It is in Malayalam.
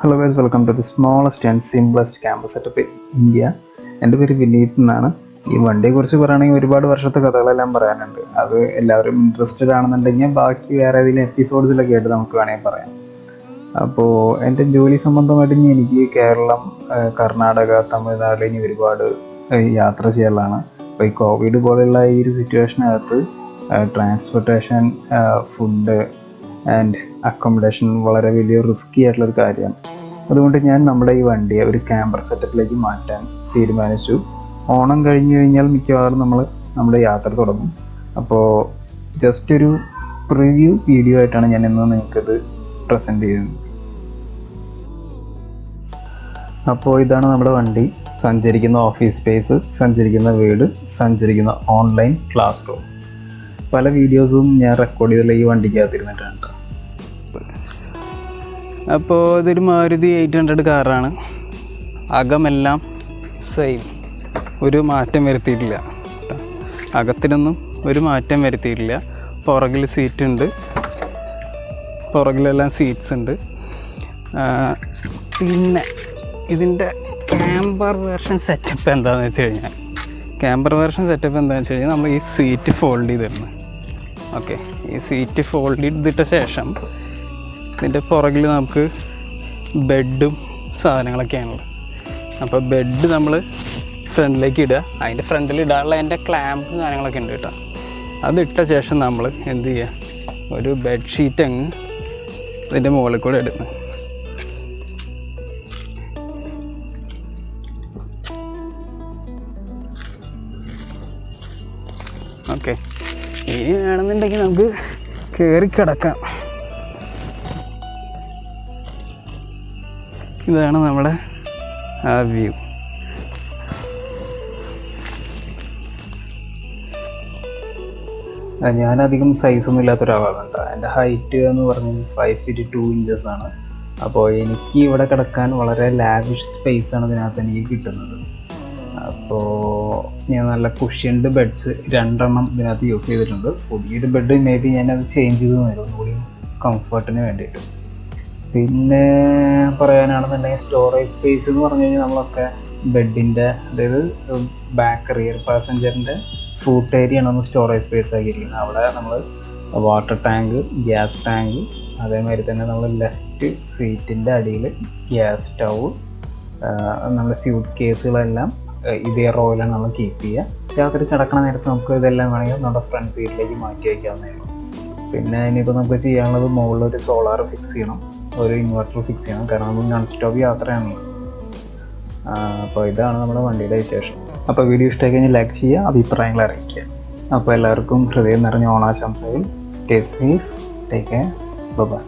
Hello guys, welcome to the smallest and simplest campus setup in India. എൻ്റെ പേര് വിനീത് എന്നാണ്. ഈ വണ്ടിയെക്കുറിച്ച് പറയുകയാണെങ്കിൽ ഒരുപാട് വർഷത്തെ കഥകളെല്ലാം പറയാനുണ്ട്. അത് എല്ലാവരും ഇൻട്രസ്റ്റഡ് ആണെന്നുണ്ടെങ്കിൽ ബാക്കി വേറെ ഏതെങ്കിലും എപ്പിസോഡ്സിലൊക്കെ ആയിട്ട് നമുക്ക് വേണമെങ്കിൽ പറയാം. അപ്പോൾ എൻ്റെ ജോലി സംബന്ധമായിട്ട് ഇനി എനിക്ക് കേരളം, കർണാടക, തമിഴ്നാട് ഇനി ഒരുപാട് യാത്ര ചെയ്യാനുള്ളതാണ്. അപ്പോൾ ഈ കോവിഡ് പോലെയുള്ള ഈ ഒരു സിറ്റുവേഷനകത്ത് ട്രാൻസ്പോർട്ടേഷൻ, ഫുഡ് ആൻഡ് അക്കോമഡേഷൻ വളരെ വലിയ റിസ്കി ആയിട്ടുള്ളൊരു കാര്യമാണ്. അതുകൊണ്ട് ഞാൻ നമ്മുടെ ഈ വണ്ടിയെ ഒരു ക്യാമ്പർ സെറ്റപ്പിലേക്ക് മാറ്റാൻ തീരുമാനിച്ചു. ഓണം കഴിഞ്ഞു കഴിഞ്ഞാൽ മിക്കവാറും നമ്മുടെ യാത്ര തുടങ്ങും. അപ്പോൾ ജസ്റ്റ് ഒരു പ്രിവ്യൂ വീഡിയോ ആയിട്ടാണ് ഞാൻ ഇന്ന് നിങ്ങൾക്കിത് പ്രസൻറ്റ് ചെയ്യുന്നത്. അപ്പോൾ ഇതാണ് നമ്മുടെ വണ്ടി. സഞ്ചരിക്കുന്ന ഓഫീസ് സ്പേസ്, സഞ്ചരിക്കുന്ന വീട്, സഞ്ചരിക്കുന്ന ഓൺലൈൻ ക്ലാസ് റൂം. പല വീഡിയോസും ഞാൻ റെക്കോർഡ് ചെയ്തുള്ള ഈ വണ്ടിക്കകത്തിരുന്നിട്ടുണ്ട്. അപ്പോൾ ഇതൊരു മാരുതി 800 കാറാണ്. അകമെല്ലാം സെയിം, ഒരു മാറ്റം വരുത്തിയിട്ടില്ല. അകത്തിനൊന്നും ഒരു മാറ്റം വരുത്തിയിട്ടില്ല. പുറകിൽ സീറ്റ് ഉണ്ട്, പുറകിലെല്ലാം സീറ്റ്സ് ഉണ്ട്. പിന്നെ ഇതിൻ്റെ ക്യാമ്പർ വേർഷൻ സെറ്റപ്പ് എന്താണെന്ന് വെച്ച് കഴിഞ്ഞാൽ നമ്മൾ ഈ സീറ്റ് ഫോൾഡ് ചെയ്തിരുന്നു. ഓക്കെ, ഈ സീറ്റ് ഫോൾഡ് ചെയ്തിട്ട ശേഷം ഇതിൻ്റെ പുറകിൽ നമുക്ക് ബെഡും സാധനങ്ങളൊക്കെയാണുള്ളത്. അപ്പോൾ ബെഡ് നമ്മൾ ഫ്രണ്ടിലേക്ക് ഇടുക. അതിൻ്റെ ഫ്രണ്ടിൽ ഇടാനുള്ള അതിൻ്റെ ക്ലാമ്പും കാര്യങ്ങളൊക്കെ ഉണ്ട് കേട്ടോ. അതിട്ട ശേഷം നമ്മൾ എന്ത് ചെയ്യുക, ഒരു ബെഡ്ഷീറ്റ് അങ്ങ് ഇതിൻ്റെ മുകളിൽ കൂടെ ഇടുന്നു. ഓക്കെ, ഇനി വേണമെന്നുണ്ടെങ്കിൽ നമുക്ക് കയറി കിടക്കാം. ഇതാണ് നമ്മുടെ ആ വ്യൂ. ഞാനധികം സൈസൊന്നും ഇല്ലാത്ത ഒരാളാണ് കേട്ടോ. എൻ്റെ ഹൈറ്റ് എന്ന് പറഞ്ഞാൽ 5 feet 2 inches ആണ്. അപ്പോൾ എനിക്ക് ഇവിടെ കിടക്കാൻ വളരെ ലാവിഷ് സ്പേസാണ് ഇതിനകത്ത് എനിക്ക് കിട്ടുന്നത്. അപ്പോൾ ഞാൻ നല്ല കുഷ്യൻഡ് ബെഡ്സ് 2 ഇതിനകത്ത് യൂസ് ചെയ്തിട്ടുണ്ട്. പുതിയൊരു ബെഡ് മേ ബി ഞാനത് ചേഞ്ച് ചെയ്ത് തരും ഒന്നുകൂടി കംഫർട്ടിന് വേണ്ടിയിട്ട്. പിന്നെ പറയാനാണെന്നുണ്ടെങ്കിൽ സ്റ്റോറേജ് സ്പേസ് എന്ന് പറഞ്ഞു കഴിഞ്ഞാൽ നമ്മളൊക്കെ ബെഡിൻ്റെ, അതായത് ബാക്ക് റിയർ പാസഞ്ചറിൻ്റെ ഫൂട്ട് ഏരിയയാണ് നമ്മൾ സ്റ്റോറേജ് സ്പേസ് ആക്കിയിരിക്കുന്നത്. അവിടെ നമ്മൾ വാട്ടർ ടാങ്ക്, ഗ്യാസ് ടാങ്ക്, അതേമാതിരി തന്നെ നമ്മൾ ലെഫ്റ്റ് സീറ്റിൻ്റെ അടിയിൽ ഗ്യാസ് സ്റ്റൗ, നമ്മുടെ സ്യൂട്ട് കേസുകളെല്ലാം ഇതേ റോയിലാണ് നമ്മൾ കീപ്പ് ചെയ്യുക. രാത്രി കിടക്കണ നേരത്ത് നമുക്ക് ഇതെല്ലാം വേണമെങ്കിൽ നമ്മുടെ ഫ്രണ്ട് സീറ്റിലേക്ക് മാറ്റി വയ്ക്കാവുന്നേ ഉള്ളൂ. പിന്നെ ഇനിയിപ്പോൾ നമുക്ക് ചെയ്യാനുള്ളത് മുകളിലൊരു സോളാർ ഫിക്സ് ചെയ്യണം, ഒരു ഇൻവെർട്ടർ ഫിക്സ് ചെയ്യണം, കാരണം നമ്മൾ നോൺ സ്റ്റോപ്പ് യാത്രയാണല്ലോ. അപ്പോൾ ഇതാണ് നമ്മുടെ വണ്ടിയുടെ വിശേഷം. അപ്പോൾ വീഡിയോ ഇഷ്ടമായി കഴിഞ്ഞാൽ ലൈക്ക് ചെയ്യുക, അഭിപ്രായങ്ങൾ അറിയിക്കുക. അപ്പോൾ എല്ലാവർക്കും ഹൃദയം നിറഞ്ഞ ഓണാശംസകൾ. Stay safe, take care, by.